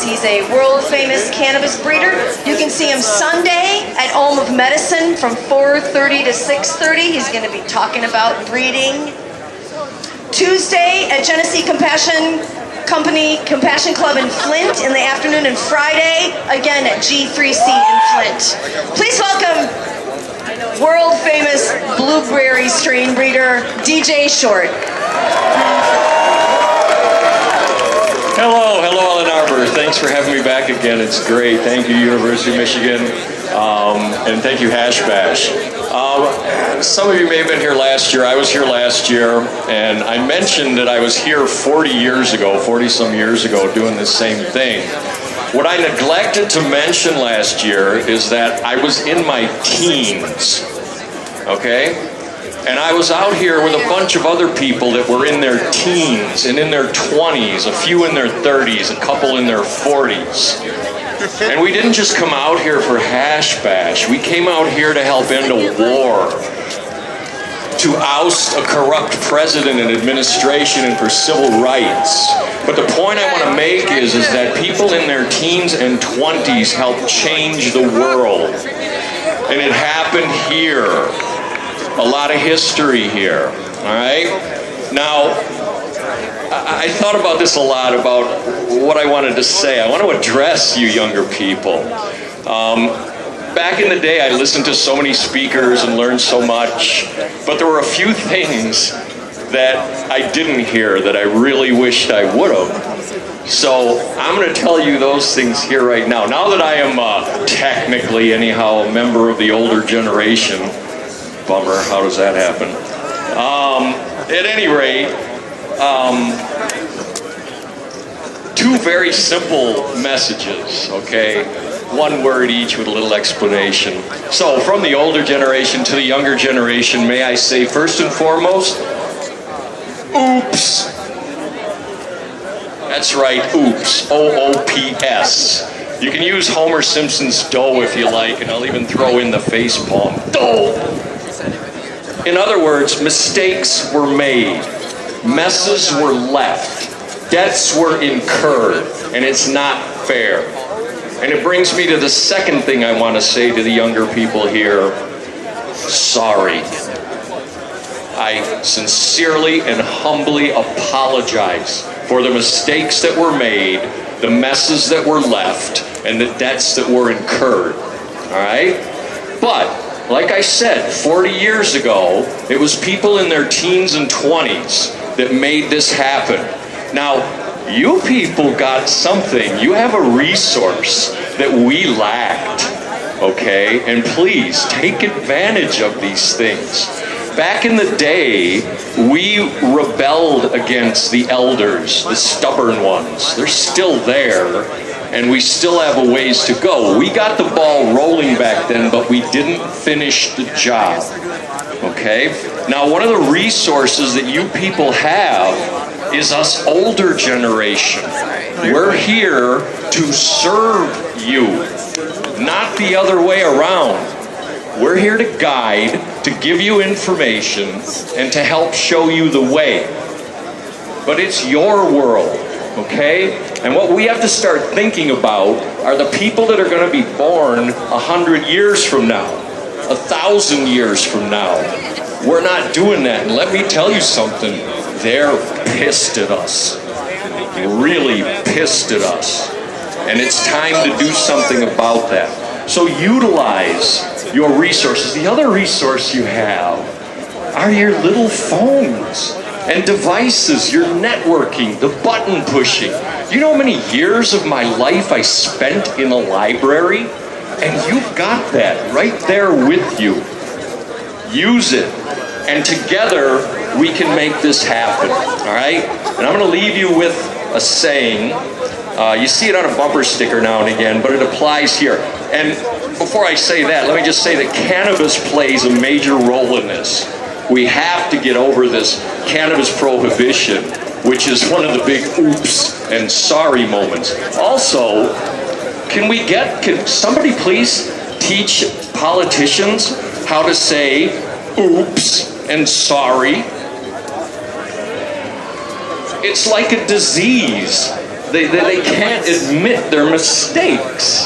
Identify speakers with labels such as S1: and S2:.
S1: cannabis. He's a world-famous cannabis breeder. You can see him Sunday at Home of Medicine from 4:30 to 6:30. He's going to be talking about breeding. Tuesday at Genesee Compassion Club in Flint in the afternoon, and Friday again at G3C in Flint. Please welcome world-famous blueberry strain breeder DJ Short.
S2: Hello, Ann Arbor. Thanks for having me back again. It's great. Thank you, University of Michigan, and thank you, Hash Bash. Some of you may have been here last year. I was here last year, and I mentioned that I was here 40-some years ago, doing the same thing. What I neglected to mention last year is that I was in my teens, okay? And I was out here with a bunch of other people that were in their teens and in their 20s, a few in their 30s, a couple in their 40s. And we didn't just come out here for Hash Bash. We came out here to help end a war, to oust a corrupt president and administration, and for civil rights. But the point I want to make is that people in their teens and 20s helped change the world. And it happened here. A lot of history here, all right? Now, I thought about this a lot, about what I wanted to say. I want to address you younger people. Back in the day, I listened to so many speakers and learned so much, but there were a few things that I didn't hear that I really wished I would have. So I'm going to tell you those things here right now. Now that I am technically, anyhow, a member of the older generation, bummer, how does that happen? At any rate, two very simple messages, okay? One word each with a little explanation. So, from the older generation to the younger generation, may I say, first and foremost, oops. That's right, oops, O-O-P-S. You can use Homer Simpson's dough if you like, and I'll even throw in the facepalm. Dough! In other words, mistakes were made, messes were left, debts were incurred, and it's not fair. And it brings me to the second thing I want to say to the younger people here. Sorry. I sincerely and humbly apologize for the mistakes that were made, the messes that were left, and the debts that were incurred. All right? But like I said, 40 years ago, it was people in their teens and 20s that made this happen. Now, you people got something. You have a resource that we lacked, okay? And please, take advantage of these things. Back in the day, we rebelled against the elders, the stubborn ones. They're still there, and we still have a ways to go. We got the ball rolling back then, but we didn't finish the job, okay? Now, one of the resources that you people have is us older generation. We're here to serve you, not the other way around. We're here to guide, to give you information, and to help show you the way. But it's your world, okay? And what we have to start thinking about are the people that are going to be born 100 years from now, 1,000 years from now. We're not doing that. And let me tell you something. They're pissed at us. Really pissed at us. And it's time to do something about that. So utilize your resources. The other resource you have are your little phones and devices, your networking, the button pushing. You know how many years of my life I spent in a library? And you've got that right there with you. Use it. And together, we can make this happen, all right? And I'm going to leave you with a saying. You see it on a bumper sticker now and again, but it applies here. And before I say that, let me just say that cannabis plays a major role in this. We have to get over this cannabis prohibition, which is one of the big oops and sorry moments. Also, can somebody please teach politicians how to say oops and sorry? It's like a disease. They can't admit their mistakes.